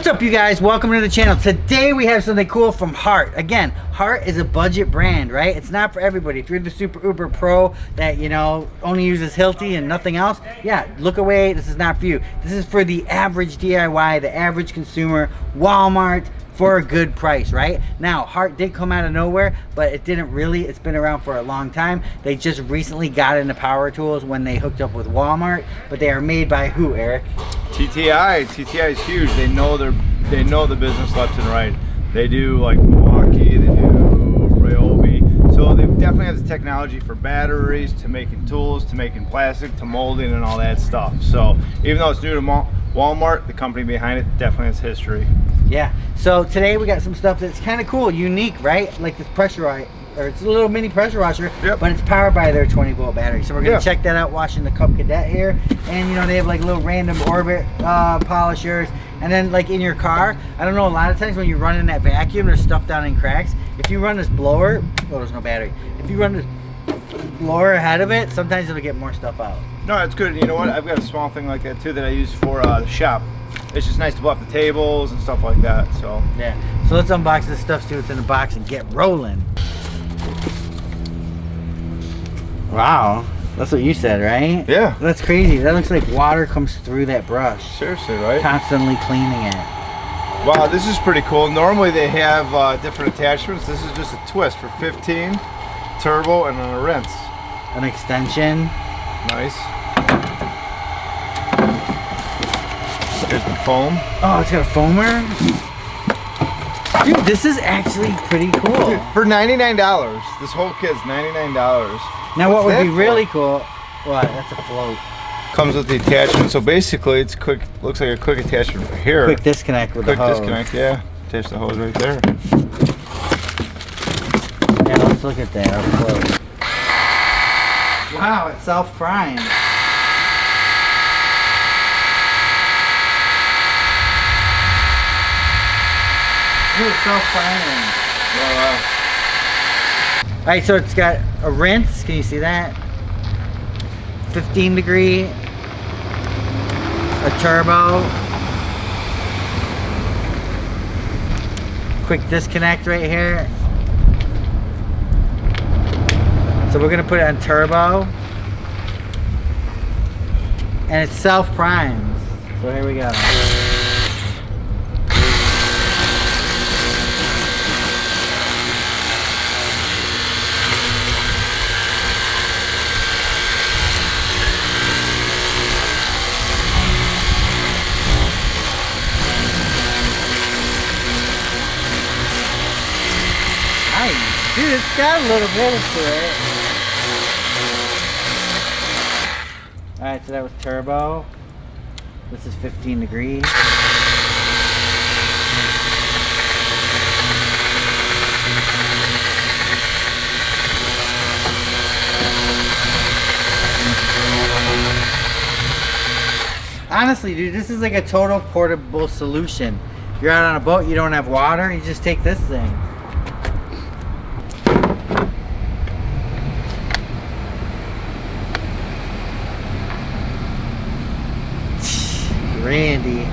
What's up, you guys? Welcome to the channel. Today we have something cool from Hart. Again, Hart is a budget brand, right? It's not for everybody. If you're the super uber pro that, you know, only uses Hilti and nothing else, yeah, look away. This is not for you. This is for the average DIY, the average consumer, Walmart, for a good price, right? Now, Hart did come out of nowhere, but it didn't really. It's been around for a long time. They just recently got into power tools when they hooked up with Walmart, but they are made by who, Eric? TTI. TTI is huge. They know the business left and right. They do like Milwaukee, they do Ryobi. So they definitely have the technology for batteries, to making tools, to making plastic, to molding and all that stuff. So even though it's new to Walmart, the company behind it definitely has history. Yeah, so today we got some stuff that's kind of cool, unique, right? Like this pressure, or it's a little mini pressure washer, yep, but it's powered by their 20-volt battery. So we're gonna check that out watching the Cub Cadet here. And you know, they have like little random orbit polishers. And then like in your car, I don't know, a lot of times when you run in that vacuum, there's stuff down in cracks. If you run this blower, oh, there's no battery. If you run this blower ahead of it, sometimes it'll get more stuff out. No, it's good. You know what? I've got a small thing like that too that I use for the shop. It's just nice to blow off the tables and stuff like that. So yeah, so let's unbox this stuff, see what's in the box, and get rolling. Wow, that's what you said, right? Yeah, that's crazy. That looks like water comes through that brush. Seriously, right? Constantly cleaning it. Wow, this is pretty cool. Normally they have different attachments. This is just a twist for 15, turbo, and a rinse. An extension. Nice. There's the foam. Oh, it's got a foamer? Dude, this is actually pretty cool. Dude, for $99. This whole kit's $99. Now what would be really cool, what? That's a float. Comes with the attachment, so basically it's quick, looks like a quick attachment for here. Quick disconnect with the hose. Quick disconnect, yeah. Attach the hose right there. Yeah, let's look at that, up close. Wow, it's self-primed. It's self-priming. Wow. Alright, so it's got a rinse, can you see that? 15 degree, a turbo, quick disconnect right here. So we're gonna put it on turbo, and it's self-primes. So here we go. Dude, it's got a little bit to it. Alright, so that was turbo. This is 15 degrees. Honestly, dude, this is like a total portable solution. You're out on a boat, you don't have water, you just take this thing. Randy.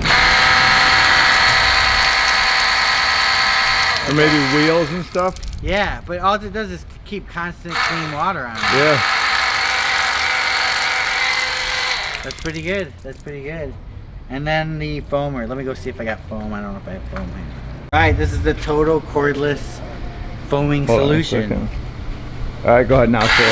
Or maybe wheels and stuff? Yeah, but all it does is keep constant clean water on it. Yeah. That's pretty good. That's pretty good. And then the foamer. Let me go see if I got foam. I don't know if I have foam here. Alright, this is the total cordless foaming solution. Alright, go ahead now. So,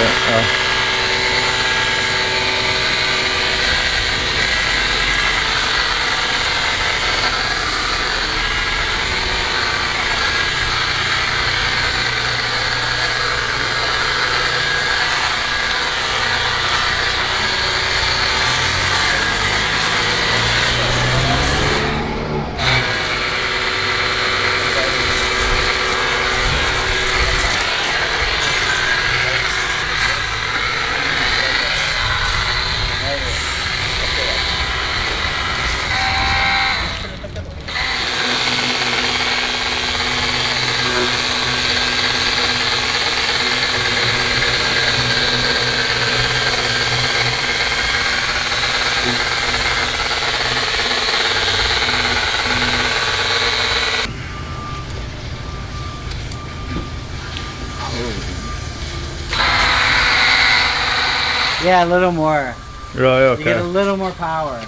Yeah, a little more. Really? Okay. You get a little more power.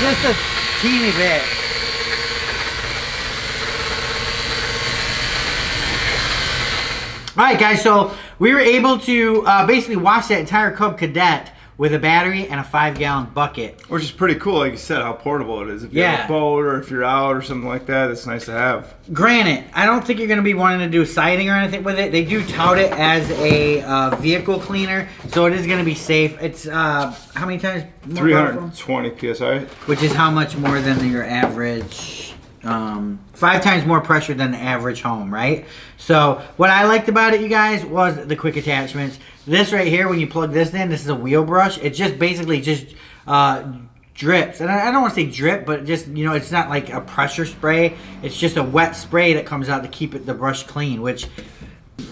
Just a teeny bit. Alright guys, so we were able to basically wash that entire Cub Cadet with a battery and a 5-gallon bucket. Which is pretty cool, like you said, how portable it is. If you have a boat or if you're out or something like that, it's nice to have. Granted, I don't think you're going to be wanting to do siding or anything with it. They do tout it as a vehicle cleaner, so it is going to be safe. It's, how many times more 320 PSI. Which is how much more than your average... 5 times more pressure than the average home, right? So what I liked about it, you guys, was the quick attachments. This right here, when you plug this in, this is a wheel brush. It just basically just drips. And I don't want to say drip, but just, you know, it's not like a pressure spray. It's just a wet spray that comes out to keep the brush clean, which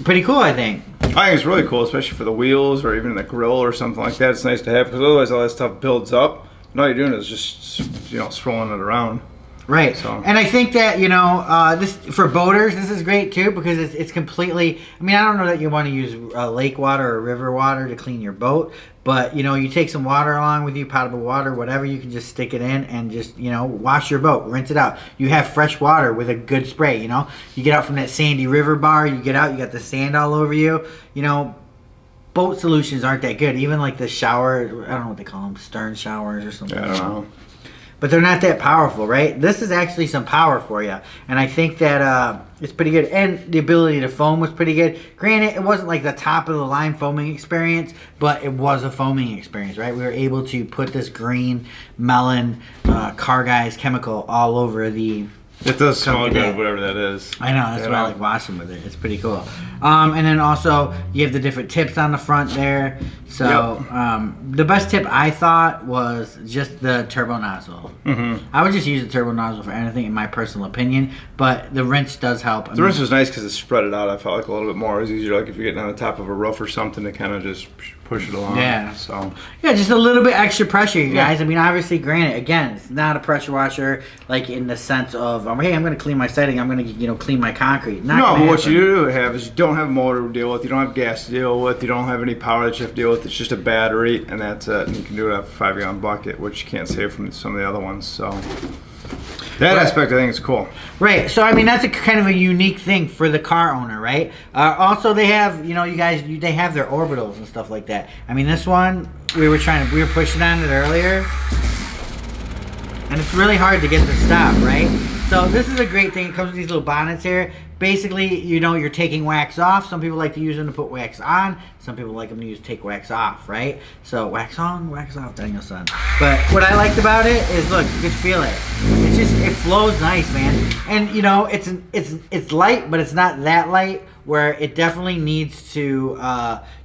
pretty cool, I think. I think it's really cool, especially for the wheels or even the grill or something like that. It's nice to have because otherwise all that stuff builds up. And all you're doing is just, you know, swirling it around. Right, so. And I think that, you know, this for boaters, this is great too because it's completely. I mean, I don't know that you want to use lake water or river water to clean your boat, but you know, you take some water along with you, potable water, whatever. You can just stick it in and just, you know, wash your boat, rinse it out. You have fresh water with a good spray. You know, you get out from that sandy river bar, you get out, you got the sand all over you. You know, boat solutions aren't that good. Even like the shower, I don't know what they call them, stern showers or something. Yeah, I don't know. But they're not that powerful, right? This is actually some power for you. And I think that it's pretty good. And the ability to foam was pretty good. Granted, it wasn't like the top of the line foaming experience, but it was a foaming experience, right? We were able to put this green melon Car Guys chemical all over the... It does smell good, whatever that is. I know, that's why I like washing with it. It's pretty cool. And then also, you have the different tips on the front there. So, the best tip I thought was just the turbo nozzle. I would just use the turbo nozzle for anything, in my personal opinion. But the wrench does help. The wrench was nice because it spread it out. I felt like a little bit more. It was easier, like if you're getting on the top of a roof or something, to kind of just push it along. Yeah. So. Yeah, just a little bit extra pressure, you guys. I mean, obviously, granted, again, it's not a pressure washer, like in the sense of, hey, I'm going to clean my siding, I'm going to, you know, clean my concrete. No, but what you do have is you don't have a motor to deal with, you don't have gas to deal with, you don't have any power that you have to deal with. It's just a battery, and that's it. And you can do it out of a 5-gallon bucket, which you can't say from some of the other ones. So that aspect, I think, is cool. Right. So I mean, that's a kind of a unique thing for the car owner, right? Also, they have, you know, you guys, they have their orbitals and stuff like that. I mean, this one we were pushing on it earlier, and it's really hard to get to stop, right? So this is a great thing. It comes with these little bonnets here. Basically, you know, you're taking wax off. Some people like to use them to put wax on. Some people like them to take wax off, right? So wax on, wax off, Danielson. But what I liked about it is, look, you can feel it. It's just, it flows nice, man. And you know, it's light, but it's not that light where it definitely needs to.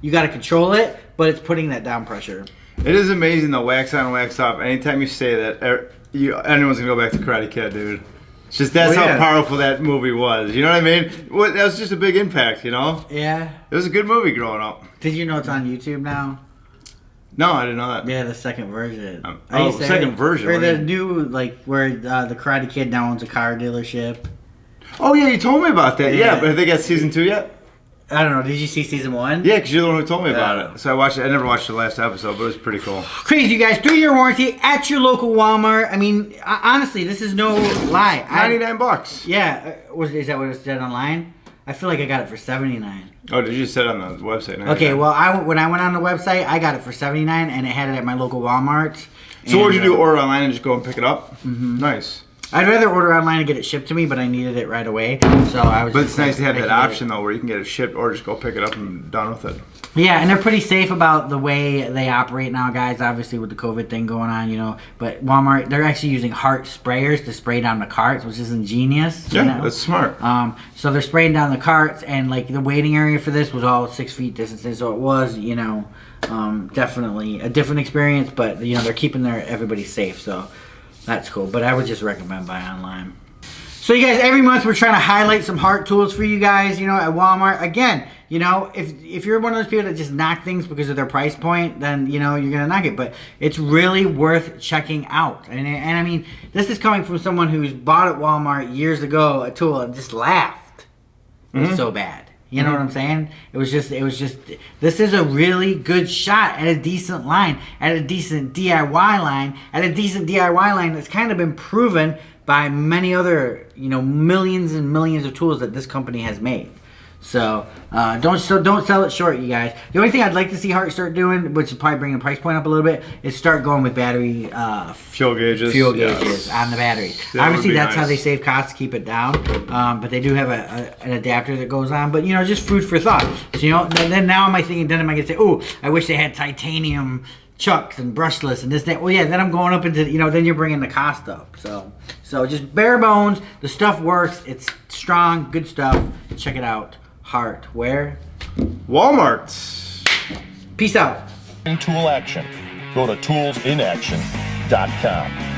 You got to control it, but it's putting that down pressure. It is amazing the wax on, wax off. Anytime you say that, anyone's gonna go back to Karate Kid, dude. It's just that's how powerful that movie was. You know what I mean? That was just a big impact, you know? Yeah. It was a good movie growing up. Did you know it's on YouTube now? No, I didn't know that. Yeah, the second version. Second version. Or the new, like, where the Karate Kid now owns a car dealership. Oh, yeah, you told me about that. Yeah, but have they got season 2 yet? I don't know. Did you see season 1? Yeah, because you're the one who told me about it. So I watched it. I never watched the last episode, but it was pretty cool. Crazy, you guys. 3-year warranty at your local Walmart. I mean, honestly, this is no lie. $99. Yeah. Is that what it said online? I feel like I got it for $79. Oh, did you say it on the website? Okay, well, when I went on the website, I got it for $79, and it had it at my local Walmart. So what did you do? Order online and just go and pick it up? Mm-hmm. Nice. I'd rather order online and get it shipped to me, but I needed it right away. So I was. But it's nice to have that option though, where you can get it shipped or just go pick it up and done with it. Yeah, and they're pretty safe about the way they operate now, guys. Obviously, with the COVID thing going on, you know. But Walmart, they're actually using Hart sprayers to spray down the carts, which is ingenious. Yeah, you know? That's smart. So they're spraying down the carts, and like the waiting area for this was all 6 feet distances. So it was, you know, definitely a different experience. But you know, they're keeping everybody safe. So. That's cool, but I would just recommend buy online. So you guys, every month we're trying to highlight some Hart tools for you guys, you know, at Walmart. Again, you know, if you're one of those people that just knock things because of their price point, then, you know, you're going to knock it. But it's really worth checking out. And I mean, this is coming from someone who's bought at Walmart years ago a tool and just laughed. It was so bad. You know what I'm saying? It was just, this is a really good shot at a decent line, at a decent DIY line, that's kind of been proven by many other, millions and millions of tools that this company has made. So don't sell it short, you guys. The only thing I'd like to see Hart start doing, which is probably bringing the price point up a little bit, is start going with battery fuel gauges yes. On the batteries. Obviously, that's how they save costs, keep it down. But they do have an adapter that goes on. But just food for thought. So then now am I thinking? Then am I gonna say, oh, I wish they had titanium chucks and brushless and this, that. Well, yeah, then I'm going up into, then you're bringing the cost up. So just bare bones. The stuff works. It's strong, good stuff. Check it out. Hart. Where? Walmart. Peace out. Tool action. Go to toolsinaction.com.